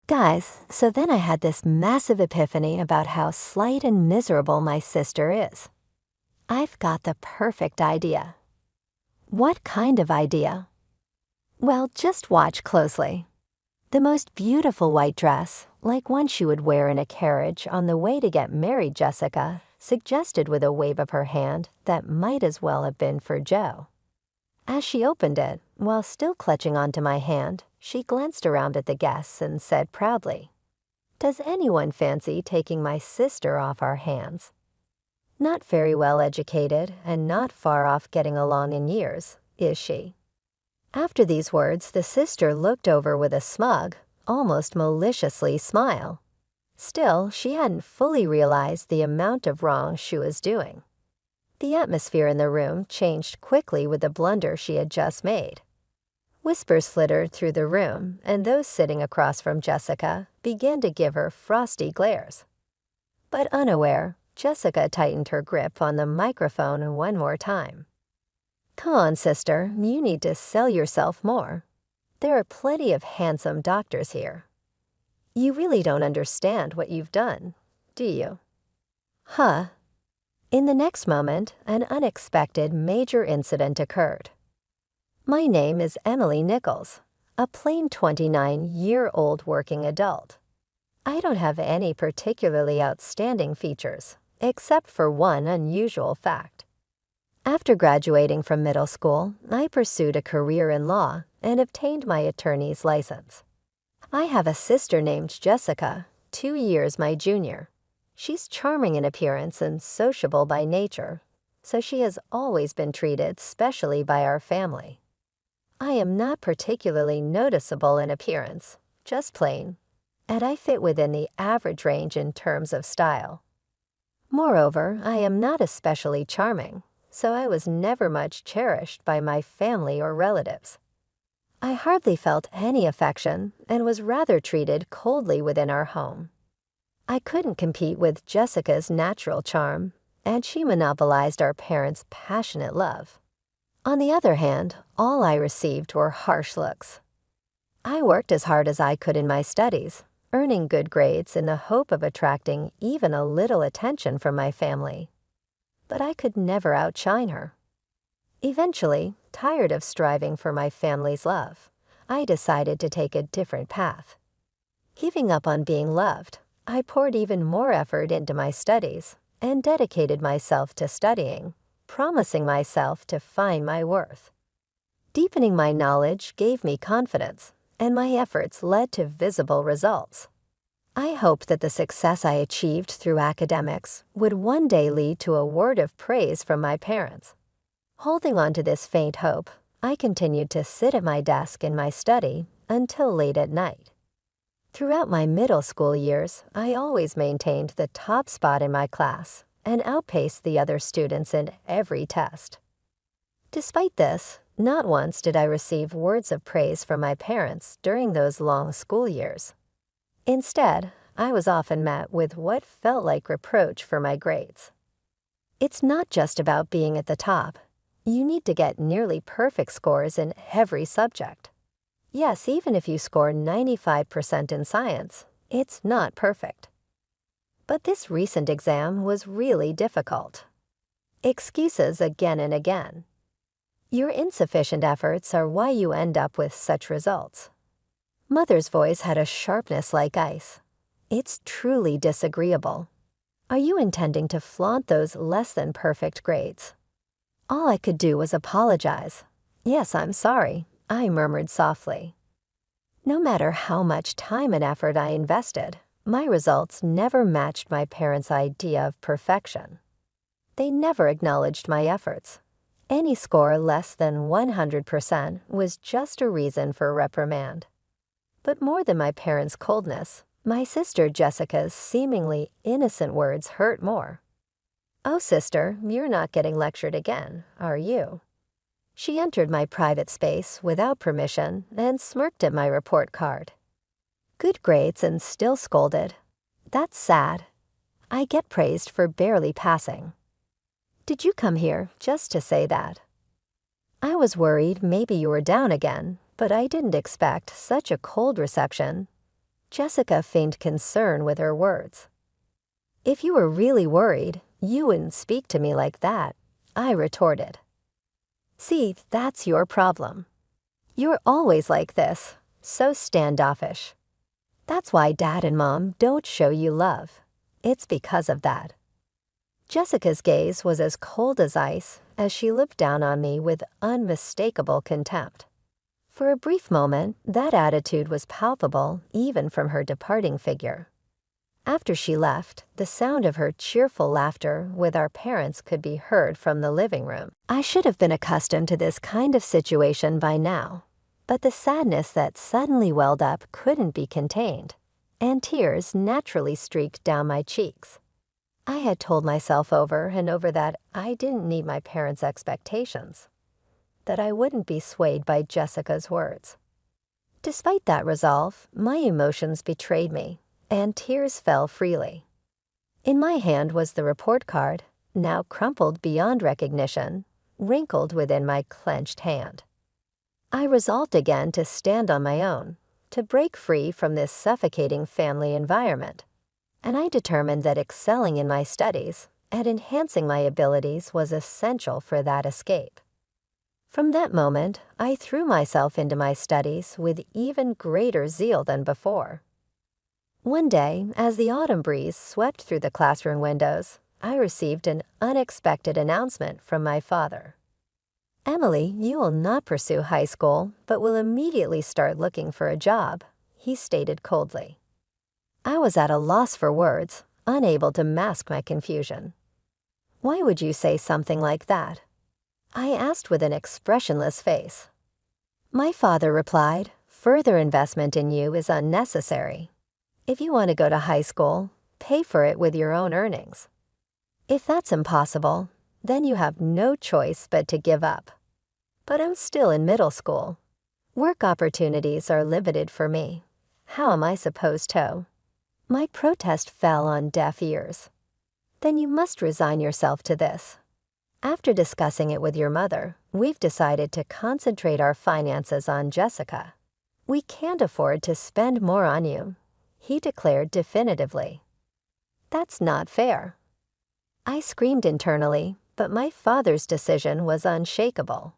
Guys, so then I had this massive epiphany about how slight and miserable my sister is. I've got the perfect idea. What kind of idea? Well, just watch closely. The most beautiful white dress, like one she would wear in a carriage on the way to get married, Jessica suggested with a wave of her hand that might as well have been for Joe. As she opened it, while still clutching onto my hand, she glanced around at the guests and said proudly, "Does anyone fancy taking my sister off our hands?" Not very well educated and not far off getting along in years, is she? After these words, the sister looked over with a smug, almost maliciously smile. Still, she hadn't fully realized the amount of wrong she was doing. The atmosphere in the room changed quickly with the blunder she had just made. Whispers flittered through the room, and those sitting across from Jessica began to give her frosty glares. But unaware, Jessica tightened her grip on the microphone one more time. "Come on, sister, you need to sell yourself more. There are plenty of handsome doctors here. You really don't understand what you've done, do you?" Huh. In the next moment, an unexpected major incident occurred. My name is Emily Nichols, a plain 29-year-old working adult. I don't have any particularly outstanding features, except for one unusual fact. After graduating from middle school, I pursued a career in law and obtained my attorney's license. I have a sister named Jessica, 2 years my junior. She's charming in appearance and sociable by nature, so she has always been treated specially by our family. I am not particularly noticeable in appearance, just plain, and I fit within the average range in terms of style. Moreover, I am not especially charming, so I was never much cherished by my family or relatives. I hardly felt any affection and was rather treated coldly within our home. I couldn't compete with Jessica's natural charm, and she monopolized our parents' passionate love. On the other hand, all I received were harsh looks. I worked as hard as I could in my studies, earning good grades in the hope of attracting even a little attention from my family. But I could never outshine her. Eventually, tired of striving for my family's love, I decided to take a different path. Giving up on being loved, I poured even more effort into my studies and dedicated myself to studying, promising myself to find my worth. Deepening my knowledge gave me confidence, and my efforts led to visible results. I hoped that the success I achieved through academics would one day lead to a word of praise from my parents. Holding on to this faint hope, I continued to sit at my desk in my study until late at night. Throughout my middle school years, I always maintained the top spot in my class and outpaced the other students in every test. Despite this, not once did I receive words of praise from my parents during those long school years. Instead, I was often met with what felt like reproach for my grades. It's not just about being at the top. You need to get nearly perfect scores in every subject. Yes, even if you score 95% in science, it's not perfect. But this recent exam was really difficult. Excuses again and again. Your insufficient efforts are why you end up with such results. Mother's voice had a sharpness like ice. It's truly disagreeable. Are you intending to flaunt those less than perfect grades? All I could do was apologize. "Yes, I'm sorry," I murmured softly. No matter how much time and effort I invested, my results never matched my parents' idea of perfection. They never acknowledged my efforts. Any score less than 100% was just a reason for reprimand. But more than my parents' coldness, my sister Jessica's seemingly innocent words hurt more. "Oh, sister, you're not getting lectured again, are you?" She entered my private space without permission and smirked at my report card. Good grades and still scolded. That's sad. I get praised for barely passing. Did you come here just to say that? I was worried maybe you were down again, but I didn't expect such a cold reception. Jessica feigned concern with her words. "If you were really worried, you wouldn't speak to me like that," I retorted. "See, that's your problem. You're always like this, so standoffish. That's why Dad and Mom don't show you love. It's because of that." Jessica's gaze was as cold as ice as she looked down on me with unmistakable contempt. For a brief moment, that attitude was palpable even from her departing figure. After she left, the sound of her cheerful laughter with our parents could be heard from the living room. I should have been accustomed to this kind of situation by now, but the sadness that suddenly welled up couldn't be contained, and tears naturally streaked down my cheeks. I had told myself over and over that I didn't need my parents' expectations, that I wouldn't be swayed by Jessica's words. Despite that resolve, my emotions betrayed me, and tears fell freely. In my hand was the report card, now crumpled beyond recognition, wrinkled within my clenched hand. I resolved again to stand on my own, to break free from this suffocating family environment, and I determined that excelling in my studies and enhancing my abilities was essential for that escape. From that moment, I threw myself into my studies with even greater zeal than before. One day, as the autumn breeze swept through the classroom windows, I received an unexpected announcement from my father. "Emily, you will not pursue high school, but will immediately start looking for a job," he stated coldly. I was at a loss for words, unable to mask my confusion. "Why would you say something like that?" I asked with an expressionless face. My father replied, "Further investment in you is unnecessary. If you want to go to high school, pay for it with your own earnings. If that's impossible, then you have no choice but to give up. But I'm still in middle school. Work opportunities are limited for me. How am I supposed to?" My protest fell on deaf ears. "Then you must resign yourself to this. After discussing it with your mother, we've decided to concentrate our finances on Jessica. We can't afford to spend more on you," he declared definitively. "That's not fair." I screamed internally, but my father's decision was unshakable.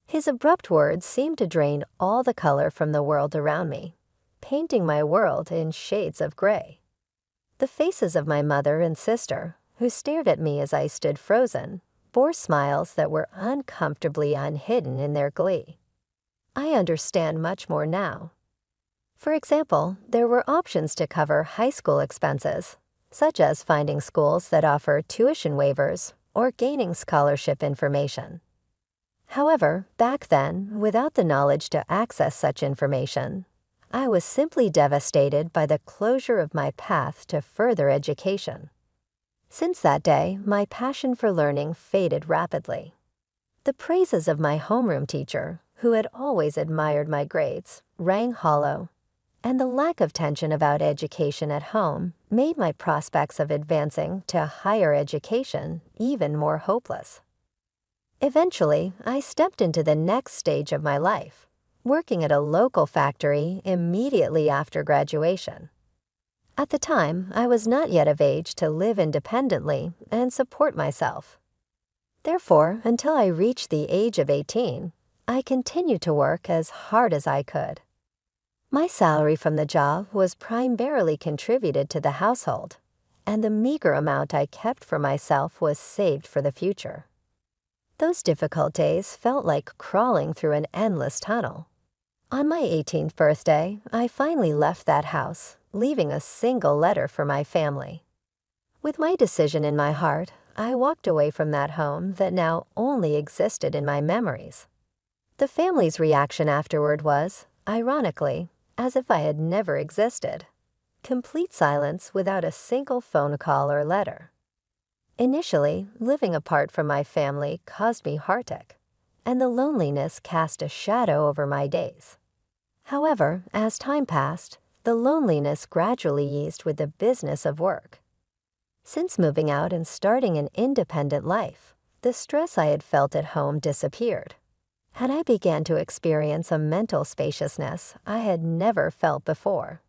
His abrupt words seemed to drain all the color from the world around me, painting my world in shades of gray. The faces of my mother and sister, who stared at me as I stood frozen, bore smiles that were uncomfortably unhidden in their glee. I understand much more now. For example, there were options to cover high school expenses, such as finding schools that offer tuition waivers or gaining scholarship information. However, back then, without the knowledge to access such information, I was simply devastated by the closure of my path to further education. Since that day, my passion for learning faded rapidly. The praises of my homeroom teacher, who had always admired my grades, rang hollow, and the lack of tension about education at home made my prospects of advancing to higher education even more hopeless. Eventually, I stepped into the next stage of my life, working at a local factory immediately after graduation. At the time, I was not yet of age to live independently and support myself. Therefore, until I reached the age of 18, I continued to work as hard as I could. My salary from the job was primarily contributed to the household, and the meager amount I kept for myself was saved for the future. Those difficult days felt like crawling through an endless tunnel. On my 18th birthday, I finally left that house, leaving a single letter for my family. With my decision in my heart, I walked away from that home that now only existed in my memories. The family's reaction afterward was, ironically, as if I had never existed. Complete silence without a single phone call or letter. Initially, living apart from my family caused me heartache, and the loneliness cast a shadow over my days. However, as time passed, the loneliness gradually eased with the business of work. Since moving out and starting an independent life, the stress I had felt at home disappeared, and I began to experience a mental spaciousness I had never felt before.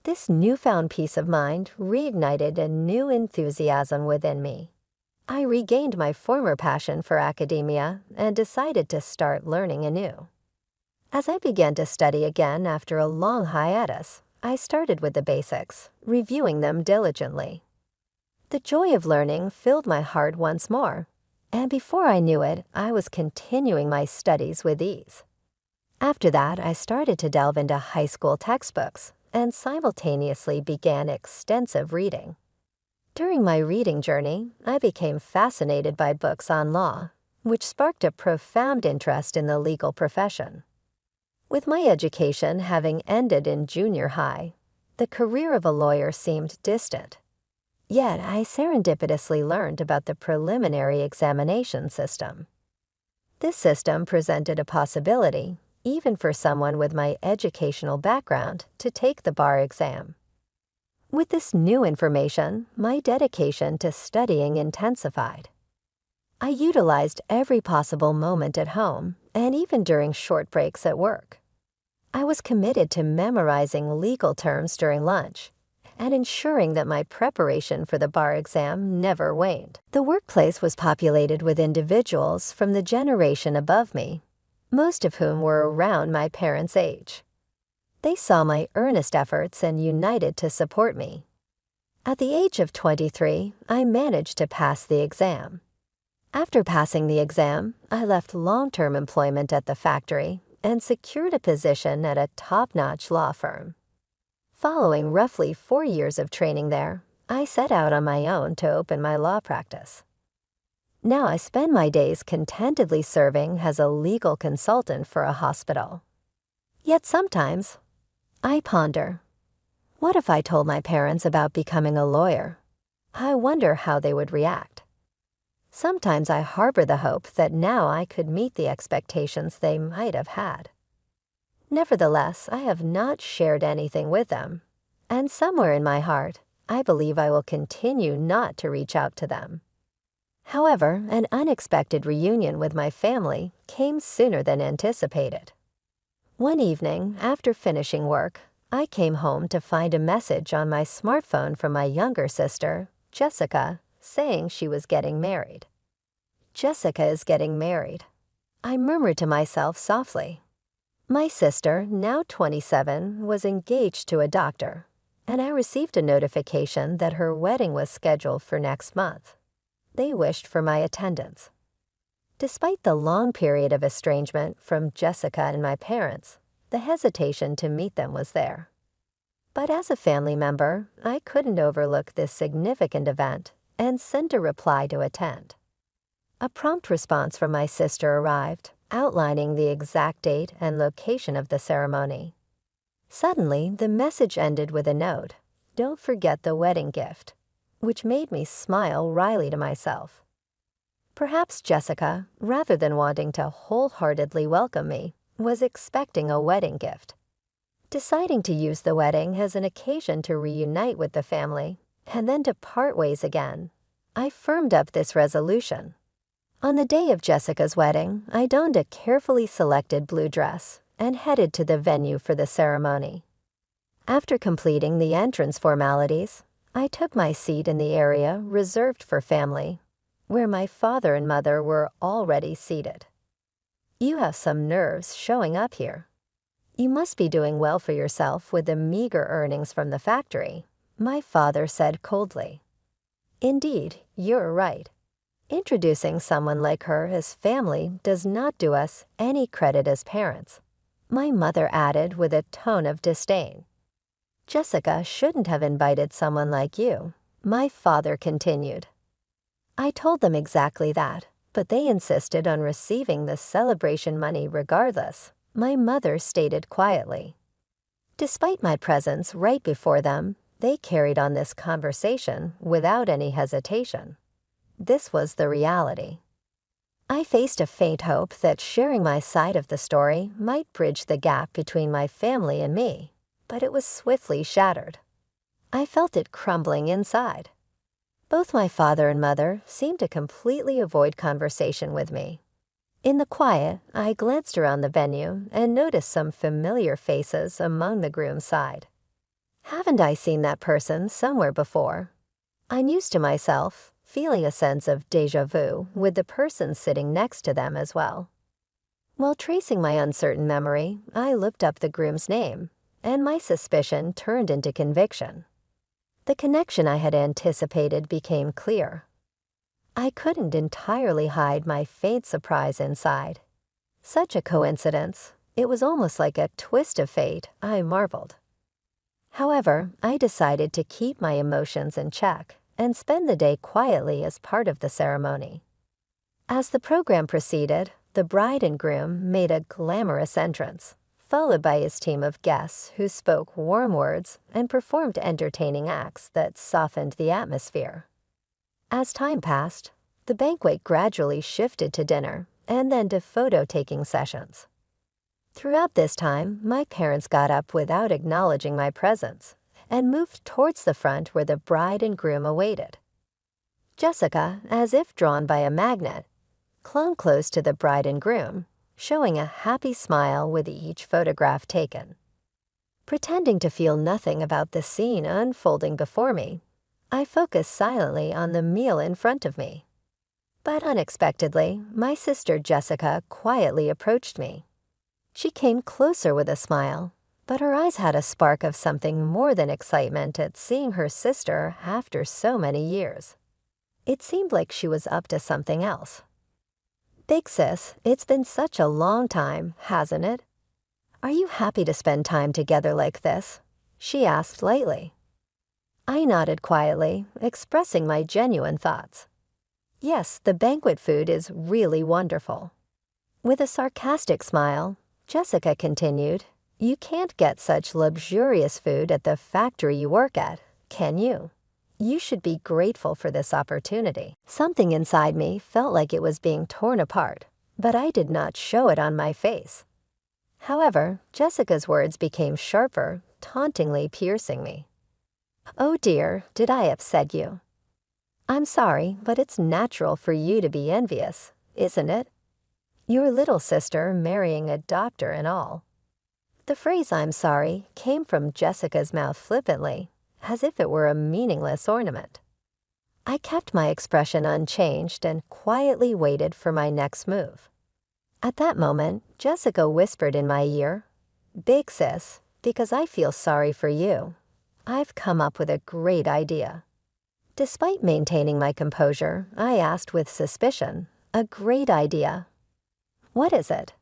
This newfound peace of mind reignited a new enthusiasm within me. I regained my former passion for academia and decided to start learning anew. As I began to study again after a long hiatus, I started with the basics, reviewing them diligently. The joy of learning filled my heart once more, and before I knew it, I was continuing my studies with ease. After that, I started to delve into high school textbooks and simultaneously began extensive reading. During my reading journey, I became fascinated by books on law, which sparked a profound interest in the legal profession. With my education having ended in junior high, the career of a lawyer seemed distant. Yet I serendipitously learned about the preliminary examination system. This system presented a possibility, even for someone with my educational background, to take the bar exam. With this new information, my dedication to studying intensified. I utilized every possible moment at home and even during short breaks at work. I was committed to memorizing legal terms during lunch and ensuring that my preparation for the bar exam never waned. The workplace was populated with individuals from the generation above me, most of whom were around my parents' age. They saw my earnest efforts and united to support me. At the age of 23, I managed to pass the exam. After passing the exam, I left long-term employment at the factory and secured a position at a top-notch law firm. Following roughly 4 years of training there, I set out on my own to open my law practice. Now I spend my days contentedly serving as a legal consultant for a hospital. Yet sometimes, I ponder, what if I told my parents about becoming a lawyer? I wonder how they would react. Sometimes I harbor the hope that now I could meet the expectations they might have had. Nevertheless, I have not shared anything with them, and somewhere in my heart, I believe I will continue not to reach out to them. However, an unexpected reunion with my family came sooner than anticipated. One evening, after finishing work, I came home to find a message on my smartphone from my younger sister, Jessica, saying she was getting married. Jessica is getting married. I murmured to myself softly. My sister, now 27, was engaged to a doctor, and I received a notification that her wedding was scheduled for next month. They wished for my attendance. Despite the long period of estrangement from Jessica and my parents, the hesitation to meet them was there. But as a family member, I couldn't overlook this significant event and sent a reply to attend. A prompt response from my sister arrived, outlining the exact date and location of the ceremony. Suddenly, the message ended with a note, "Don't forget the wedding gift," which made me smile wryly to myself. Perhaps Jessica, rather than wanting to wholeheartedly welcome me, was expecting a wedding gift. Deciding to use the wedding as an occasion to reunite with the family, and then to part ways again, I firmed up this resolution. On the day of Jessica's wedding, I donned a carefully selected blue dress and headed to the venue for the ceremony. After completing the entrance formalities, I took my seat in the area reserved for family, where my father and mother were already seated. "You have some nerves showing up here. You must be doing well for yourself with the meager earnings from the factory," my father said coldly. "Indeed, you're right. Introducing someone like her as family does not do us any credit as parents," my mother added with a tone of disdain. "Jessica shouldn't have invited someone like you," my father continued. I told them exactly that, but they insisted on receiving the celebration money regardless, my mother stated quietly. Despite my presence right before them, they carried on this conversation without any hesitation. This was the reality. I faced a faint hope that sharing my side of the story might bridge the gap between my family and me, but it was swiftly shattered. I felt it crumbling inside. Both my father and mother seemed to completely avoid conversation with me. In the quiet, I glanced around the venue and noticed some familiar faces among the groom's side. Haven't I seen that person somewhere before? I mused to myself, feeling a sense of déjà vu with the person sitting next to them as well. While tracing my uncertain memory, I looked up the groom's name, and my suspicion turned into conviction. The connection I had anticipated became clear. I couldn't entirely hide my faint surprise inside. Such a coincidence, it was almost like a twist of fate, I marveled. However, I decided to keep my emotions in check and spend the day quietly as part of the ceremony. As the program proceeded, the bride and groom made a glamorous entrance, followed by his team of guests who spoke warm words and performed entertaining acts that softened the atmosphere. As time passed, the banquet gradually shifted to dinner and then to photo-taking sessions. Throughout this time, my parents got up without acknowledging my presence and moved towards the front where the bride and groom awaited. Jessica, as if drawn by a magnet, clung close to the bride and groom, showing a happy smile with each photograph taken. Pretending to feel nothing about the scene unfolding before me, I focused silently on the meal in front of me. But unexpectedly, my sister Jessica quietly approached me. She came closer with a smile, but her eyes had a spark of something more than excitement at seeing her sister after so many years. It seemed like she was up to something else. "Big sis, it's been such a long time, hasn't it? Are you happy to spend time together like this?" she asked lightly. I nodded quietly, expressing my genuine thoughts. Yes, the banquet food is really wonderful. With a sarcastic smile, Jessica continued, "You can't get such luxurious food at the factory you work at, can you? You should be grateful for this opportunity." Something inside me felt like it was being torn apart, but I did not show it on my face. However, Jessica's words became sharper, tauntingly piercing me. "Oh dear, did I upset you? I'm sorry, but it's natural for you to be envious, isn't it? Your little sister marrying a doctor and all." The phrase "I'm sorry" came from Jessica's mouth flippantly, as if it were a meaningless ornament. I kept my expression unchanged and quietly waited for my next move. At that moment, Jessica whispered in my ear, "Big sis, because I feel sorry for you, I've come up with a great idea." Despite maintaining my composure, I asked with suspicion, "A great idea? What is it?"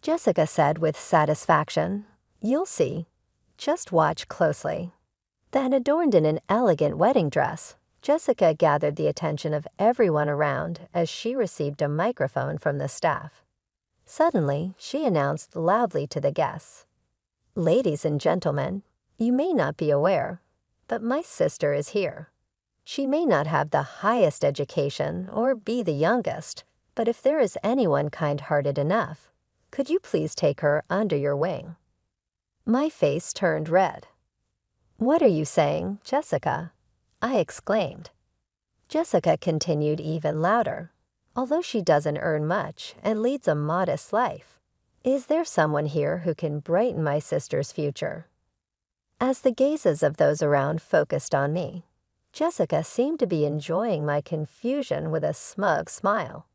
Jessica said with satisfaction, "You'll see. Just watch closely." Then, adorned in an elegant wedding dress, Jessica gathered the attention of everyone around as she received a microphone from the staff. Suddenly, she announced loudly to the guests, "Ladies and gentlemen, you may not be aware, but my sister is here. She may not have the highest education or be the youngest, but if there is anyone kind-hearted enough, could you please take her under your wing?" My face turned red. "What are you saying, Jessica?" I exclaimed. Jessica continued even louder. "Although she doesn't earn much and leads a modest life, is there someone here who can brighten my sister's future?" As the gazes of those around focused on me, Jessica seemed to be enjoying my confusion with a smug smile.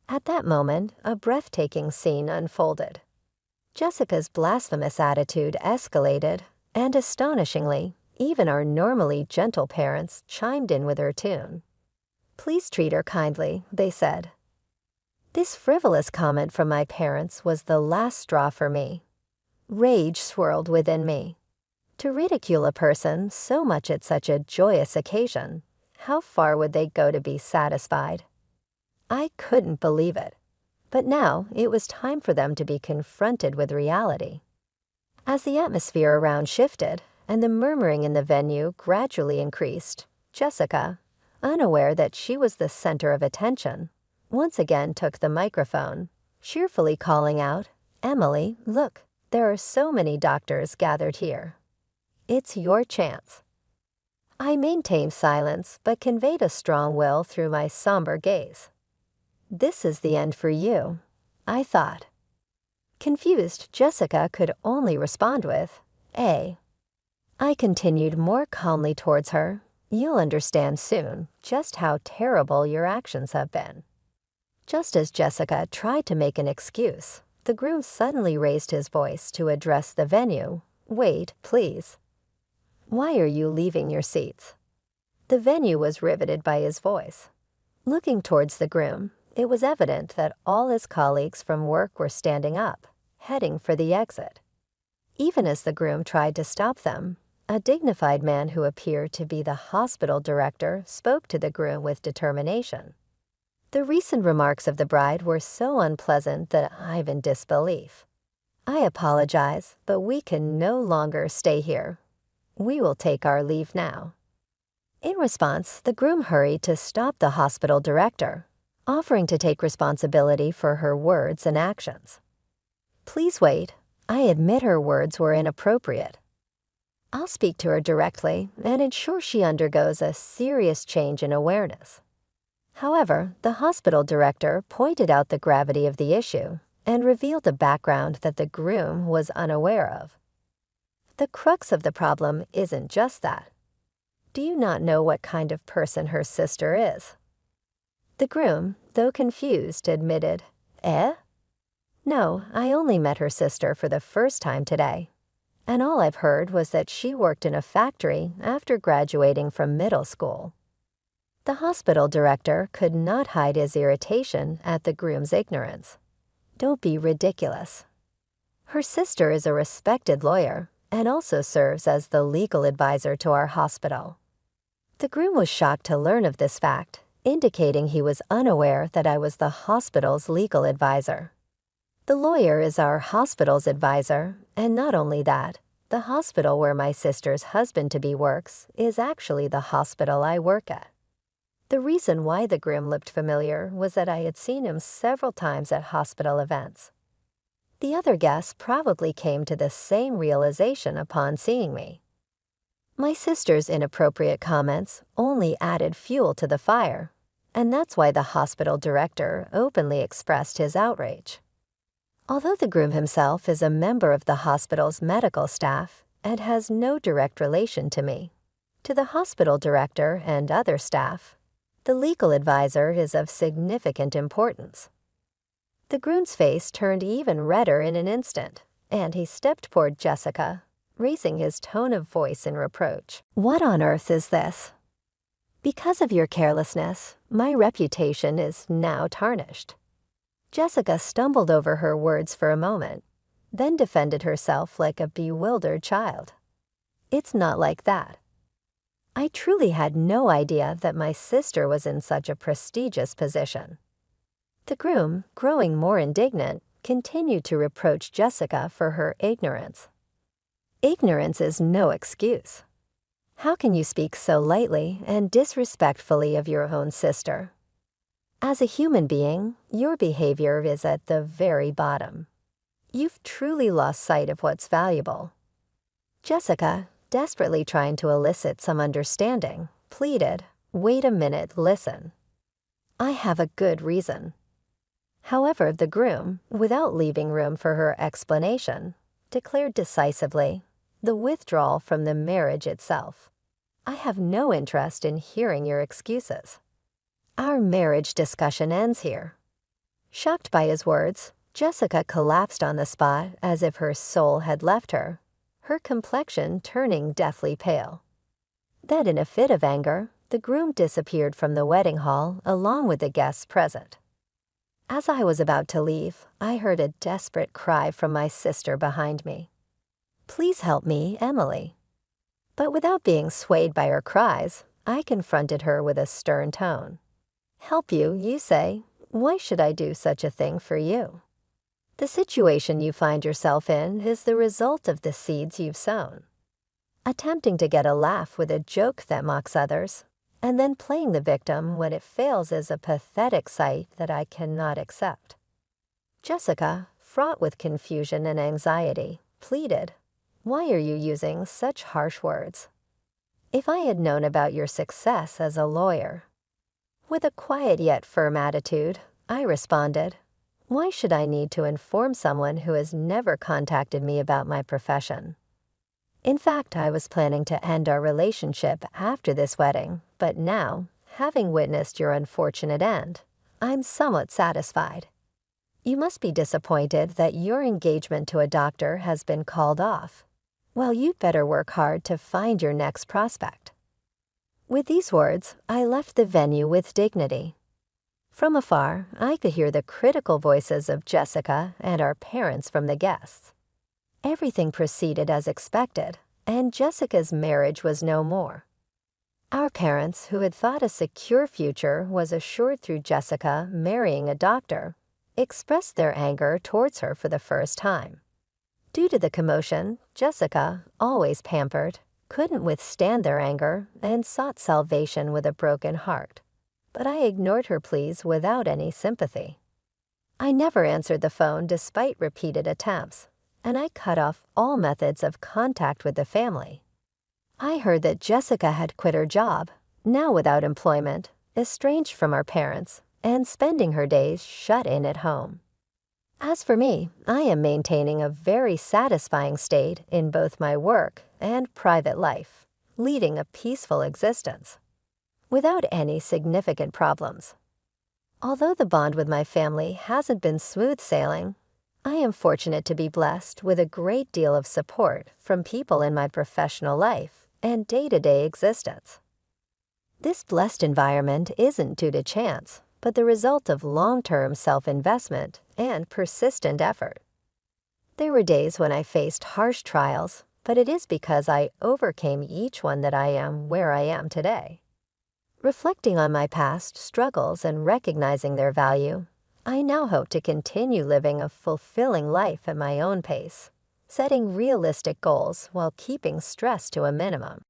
At that moment, a breathtaking scene unfolded. Jessica's blasphemous attitude escalated, and astonishingly, even our normally gentle parents chimed in with her tune. "Please treat her kindly," they said. This frivolous comment from my parents was the last straw for me. Rage swirled within me. To ridicule a person so much at such a joyous occasion, how far would they go to be satisfied? I couldn't believe it. But now it was time for them to be confronted with reality. As the atmosphere around shifted and the murmuring in the venue gradually increased, Jessica, unaware that she was the center of attention, once again took the microphone, cheerfully calling out, "Emily, look, there are so many doctors gathered here. It's your chance." I maintained silence but conveyed a strong will through my somber gaze. "This is the end for you," I thought. Confused, Jessica could only respond with, "A." I continued more calmly towards her. You'll understand soon just how terrible your actions have been. Just as Jessica tried to make an excuse, the groom suddenly raised his voice to address the venue. Wait, please. Why are you leaving your seats? The venue was riveted by his voice. Looking towards the groom, it was evident that all his colleagues from work were standing up, heading for the exit. Even as the groom tried to stop them, a dignified man who appeared to be the hospital director spoke to the groom with determination. The recent remarks of the bride were so unpleasant that I'm in disbelief. I apologize, but we can no longer stay here. We will take our leave now. In response, the groom hurried to stop the hospital director, offering to take responsibility for her words and actions. Please wait. I admit her words were inappropriate. I'll speak to her directly and ensure she undergoes a serious change in awareness. However, the hospital director pointed out the gravity of the issue and revealed a background that the groom was unaware of. The crux of the problem isn't just that. Do you not know what kind of person her sister is? The groom, though confused, admitted, Eh? No, I only met her sister for the first time today, and all I've heard was that she worked in a factory after graduating from middle school. The hospital director could not hide his irritation at the groom's ignorance. Don't be ridiculous. Her sister is a respected lawyer and also serves as the legal advisor to our hospital. The groom was shocked to learn of this fact, indicating he was unaware that I was the hospital's legal advisor. The lawyer is our hospital's advisor, and not only that, the hospital where my sister's husband-to-be works is actually the hospital I work at. The reason why the groom looked familiar was that I had seen him several times at hospital events. The other guests probably came to the same realization upon seeing me. My sister's inappropriate comments only added fuel to the fire, and that's why the hospital director openly expressed his outrage. Although the groom himself is a member of the hospital's medical staff and has no direct relation to me, to the hospital director and other staff, the legal advisor is of significant importance. The groom's face turned even redder in an instant, and he stepped toward Jessica, raising his tone of voice in reproach. What on earth is this? Because of your carelessness, my reputation is now tarnished. Jessica stumbled over her words for a moment, then defended herself like a bewildered child. It's not like that. I truly had no idea that my sister was in such a prestigious position. The groom, growing more indignant, continued to reproach Jessica for her ignorance. Ignorance is no excuse. How can you speak so lightly and disrespectfully of your own sister? As a human being, your behavior is at the very bottom. You've truly lost sight of what's valuable. Jessica, desperately trying to elicit some understanding, pleaded, Wait a minute, listen. I have a good reason. However, the groom, without leaving room for her explanation, declared decisively, the withdrawal from the marriage itself. I have no interest in hearing your excuses. Our marriage discussion ends here. Shocked by his words, Jessica collapsed on the spot as if her soul had left her, her complexion turning deathly pale. Then, in a fit of anger, the groom disappeared from the wedding hall along with the guests present. As I was about to leave, I heard a desperate cry from my sister behind me. Please help me, Emily. But without being swayed by her cries, I confronted her with a stern tone. Help you, you say? Why should I do such a thing for you? The situation you find yourself in is the result of the seeds you've sown. Attempting to get a laugh with a joke that mocks others, and then playing the victim when it fails is a pathetic sight that I cannot accept. Jessica, fraught with confusion and anxiety, pleaded, Why are you using such harsh words? If I had known about your success as a lawyer. With a quiet yet firm attitude, I responded, Why should I need to inform someone who has never contacted me about my profession? In fact, I was planning to end our relationship after this wedding, but now, having witnessed your unfortunate end, I'm somewhat satisfied. You must be disappointed that your engagement to a doctor has been called off. Well, you'd better work hard to find your next prospect." With these words, I left the venue with dignity. From afar, I could hear the critical voices of Jessica and our parents from the guests. Everything proceeded as expected, and Jessica's marriage was no more. Our parents, who had thought a secure future was assured through Jessica marrying a doctor, expressed their anger towards her for the first time. Due to the commotion, Jessica, always pampered, couldn't withstand their anger and sought salvation with a broken heart. But I ignored her pleas without any sympathy. I never answered the phone despite repeated attempts, and I cut off all methods of contact with the family. I heard that Jessica had quit her job, now without employment, estranged from our parents, and spending her days shut in at home. As for me, I am maintaining a very satisfying state in both my work and private life, leading a peaceful existence, without any significant problems. Although the bond with my family hasn't been smooth sailing, I am fortunate to be blessed with a great deal of support from people in my professional life and day-to-day existence. This blessed environment isn't due to chance, but the result of long-term self-investment and persistent effort. There were days when I faced harsh trials, but it is because I overcame each one that I am where I am today. Reflecting on my past struggles and recognizing their value, I now hope to continue living a fulfilling life at my own pace, setting realistic goals while keeping stress to a minimum.